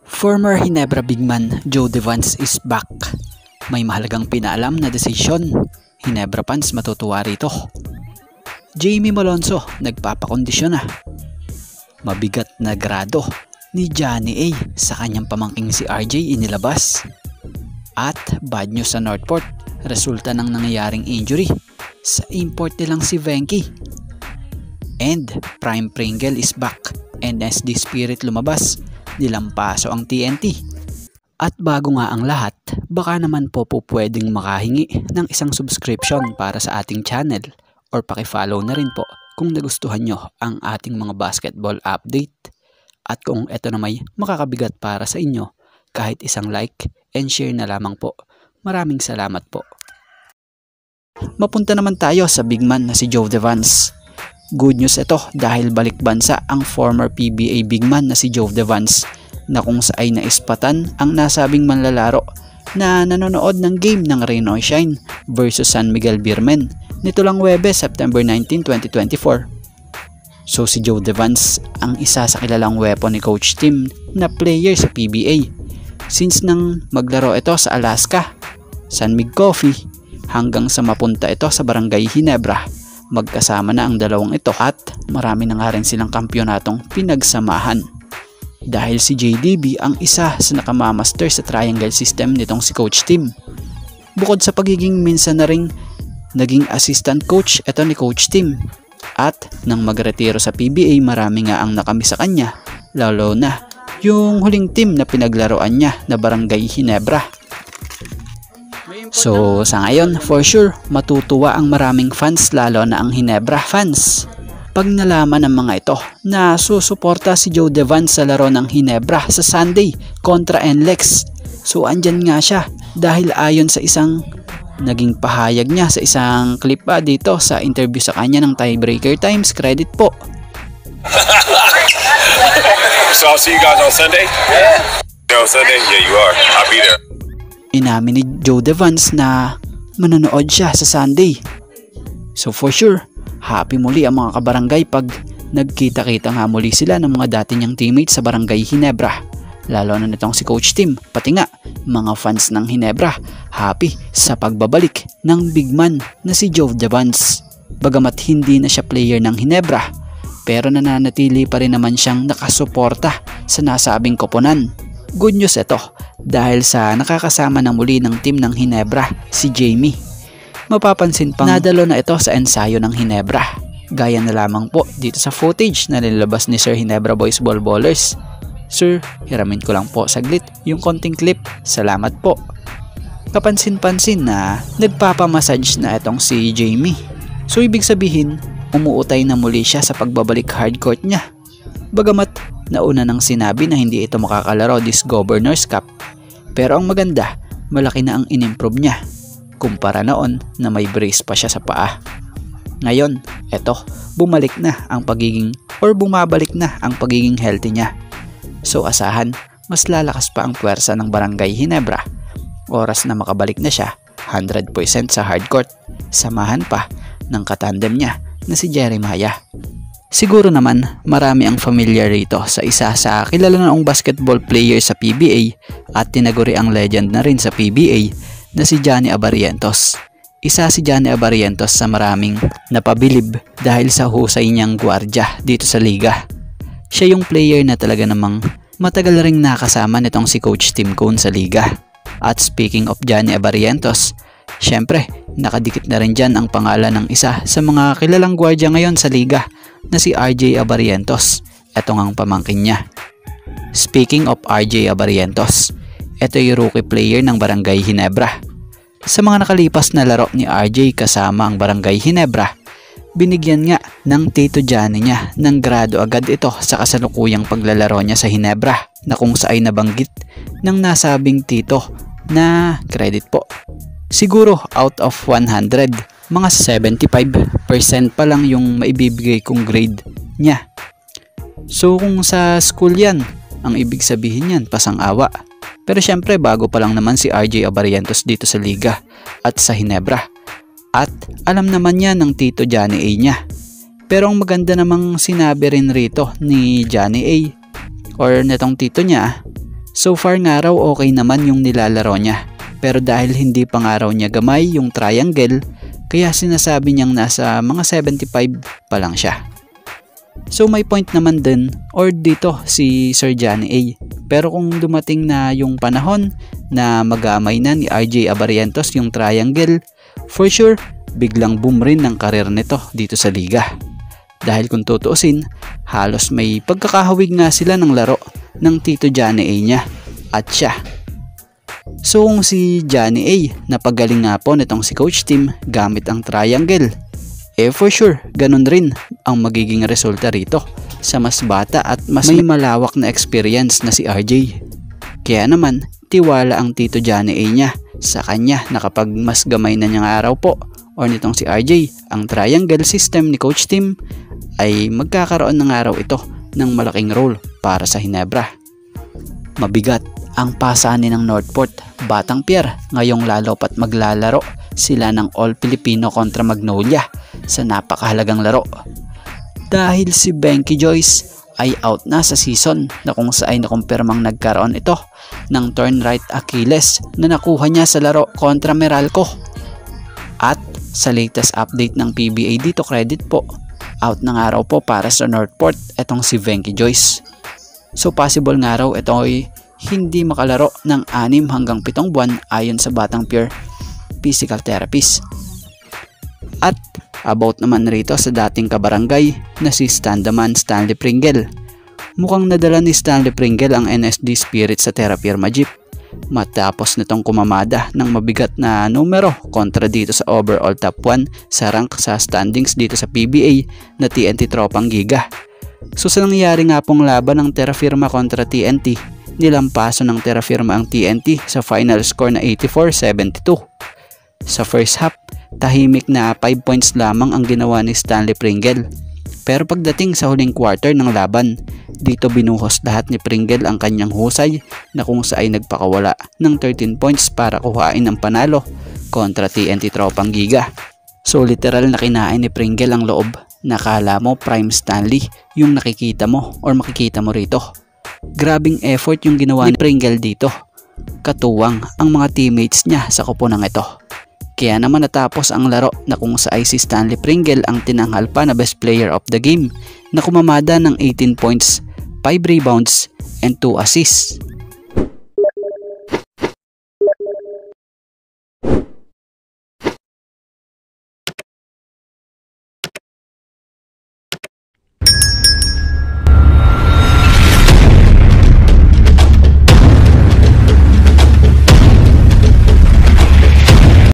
Former Ginebra bigman Joe Devance is back. May mahalagang pinaalam na desisyon. Ginebra fans matutuwa rito. Jamie Malonzo nagpapakondisyon na. Mabigat na grado ni Johnny A sa kanyang pamangking si RJ inilabas. At bad news sa Northport, resulta ng nangyayaring injury sa import nilang si Venky. And Prime Pringle is back. NSD Spirit lumabas, nilampaso ang TNT. At bago nga ang lahat, baka naman po pwedeng makahingi ng isang subscription para sa ating channel or pakifollow na rin po kung nagustuhan nyo ang ating mga basketball update. At kung ito na may makakabigat para sa inyo, kahit isang like and share na lamang po. Maraming salamat po. Mapunta naman tayo sa bigman na si Joe Devance. Good news ito dahil balik bansa ang former PBA bigman na si Joe Devance na kung saan naispatan ang nasabing manlalaro na nanonood ng game ng Rain or Shine versus San Miguel Beermen nito lang Huwebes, September 19, 2024. So si Joe Devance ang isa sa kilalang weapon ni Coach Tim na player sa PBA since nang maglaro ito sa Alaska, San Mig Coffee hanggang sa mapunta ito sa Barangay Ginebra. Magkasama na ang dalawang ito at marami na nga rin silang kampyonatong pinagsamahan. Dahil si JDB ang isa sa nakamamaster sa triangle system nitong si Coach Tim. Bukod sa pagiging minsan na ring naging assistant coach ito ni Coach Tim. At nang magretiro sa PBA marami nga ang nakami sa kanya, lalo na yung huling team na pinaglaruan niya na Barangay Ginebra. So sa ngayon, for sure, matutuwa ang maraming fans lalo na ang Ginebra fans pag nalaman ng mga ito na susuporta si Joe Devance sa laro ng Ginebra sa Sunday kontra NLEX. So andyan nga siya dahil ayon sa isang naging pahayag niya sa isang clip dito sa interview sa kanya ng Tiebreaker Times. Credit po. So I'll see you guys on Sunday? Yeah. On Sunday? Yeah, you are. I'll be there. Inamin ni Joe Devance na manonood siya sa Sunday. So for sure, happy muli ang mga kabarangay pag nagkita-kita nga muli sila ng mga dati niyang teammates sa Barangay Ginebra. Lalo na nitong si Coach Tim, pati nga mga fans ng Ginebra, happy sa pagbabalik ng bigman na si Joe Devance. Bagamat hindi na siya player ng Ginebra, pero nananatili pa rin naman siyang nakasuporta sa nasabing koponan. Good news ito dahil sa nakakasama na muli ng team ng Ginebra si Jamie. Mapapansin pang nadalo na ito sa ensayo ng Ginebra. Gaya na lamang po dito sa footage na nilabas ni Sir Ginebra Boys Ball Ballers. Sir, hiramin ko lang po saglit yung konting clip. Salamat po. Kapansin-pansin na nagpapamassage na itong si Jamie. So ibig sabihin, umuutay na muli siya sa pagbabalik hardcourt niya. Bagamat nauna nang sinabi na hindi ito makakalaro this Governor's Cup. Pero ang maganda, malaki na ang inimprove niya kumpara noon na may brace pa siya sa paa. Ngayon, eto, bumabalik na ang pagiging healthy niya. So asahan, mas lalakas pa ang puwersa ng Barangay Ginebra. Oras na makabalik na siya, 100% sa hardcourt. Samahan pa ng katandem niya na si Jeremiah. Siguro naman marami ang familiar rito sa isa sa kilala noong basketball player sa PBA at tinaguri ang legend na rin sa PBA na si Johnny A. Barrientos. Isa si Johnny A. Barrientos sa maraming napabilib dahil sa husay niyang gwardya dito sa liga. Siya yung player na talaga namang matagal ring nakasama nitong si Coach Tim Cone sa liga. At speaking of Johnny A. Barrientos, syempre nakadikit na rin dyan ang pangalan ng isa sa mga kilalang gwardya ngayon sa liga na si RJ A. Barrientos. Ito ngang pamangkin niya. Speaking of RJ A. Barrientos, ito yung rookie player ng Barangay Ginebra. Sa mga nakalipas na laro ni RJ kasama ang Barangay Ginebra, binigyan nga ng Tito Johnny niya ng grado agad ito sa kasalukuyang paglalaro niya sa Ginebra na kung saan nabanggit ng nasabing tito na credit po. Siguro out of 100, mga 75% pa lang yung maibibigay kong grade niya. So kung sa school yan, ang ibig sabihin yan pasang-awa. Pero syempre bago pa lang naman si RJ A. Barrientos dito sa liga at sa Ginebra. At alam naman niya ng Tito Johnny A niya. Pero ang maganda namang sinabi rin rito ni Johnny A or netong tito niya So far nga raw okay naman yung nilalaro niya, pero dahil hindi pa nga raw niya gamay yung triangle, kaya sinasabi niyang nasa mga 75 pa lang siya. So may point naman din or dito si Sir Johnny A. Pero kung dumating na yung panahon na magamay na ni RJ Abarientos yung triangle, for sure biglang boom rin ng karir nito dito sa liga. Dahil kung tutuusin, halos may pagkakahawig nga sila ng laro ng Tito Johnny A niya at siya. So kung si Johnny A napagaling nga po nitong si Coach Tim gamit ang triangle, for sure ganun rin ang magiging resulta rito sa mas bata at mas may malawak na experience na si RJ. Kaya naman tiwala ang Tito Johnny A niya sa kanya na kapag mas gamay na niyang araw po or nitong si RJ ang triangle system ni Coach Tim, ay magkakaroon ng araw ito ng malaking role para sa Ginebra. Mabigat ang pasanin ng Northport Batang Pier ngayong lalo pat maglalaro sila ng All Filipino kontra Magnolia sa napakahalagang laro. Dahil si Benky Joyce ay out na sa season na kung saan nakumpirmang nagkaroon ito ng torn right Achilles na nakuha niya sa laro kontra Meralco. At sa latest update ng PBA dito, credit po, out na nga raw po para sa Northport itong si Benky Joyce. So possible nga raw ito ay hindi makalaro ng 6 hanggang 7 buwan ayon sa Batang Pier physical therapist. At about naman rito sa dating kabarangay na si Standaman Stanley Pringle. Mukhang nadala ni Stanley Pringle ang NSD Spirit sa Terra Firma Jeep matapos nitong kumamada ng mabigat na numero kontra dito sa overall top 1 sa rank sa standings dito sa PBA na TNT Tropang Giga. So sa nangyari nga pong laban ng Terra Firma kontra TNT, nilampaso ng Terra Firma ang TNT sa final score na 84-72. Sa first half, tahimik na 5 points lamang ang ginawa ni Stanley Pringle. Pero pagdating sa huling quarter ng laban, dito binuhos lahat ni Pringle ang kanyang husay na kung saan nagpakawala ng 13 points para kuhain ang panalo kontra TNT Tropang Giga. So literal na kinain ni Pringle ang loob. Nakala mo Prime Stanley yung nakikita mo or makikita mo rito. Grabing effort yung ginawa ni Pringle dito. Katuwang ang mga teammates niya sa koponang ito. Kaya naman natapos ang laro na kung saan si Stanley Pringle ang tinanghal pa na best player of the game na kumamada ng 18 points, 5 rebounds, and 2 assists.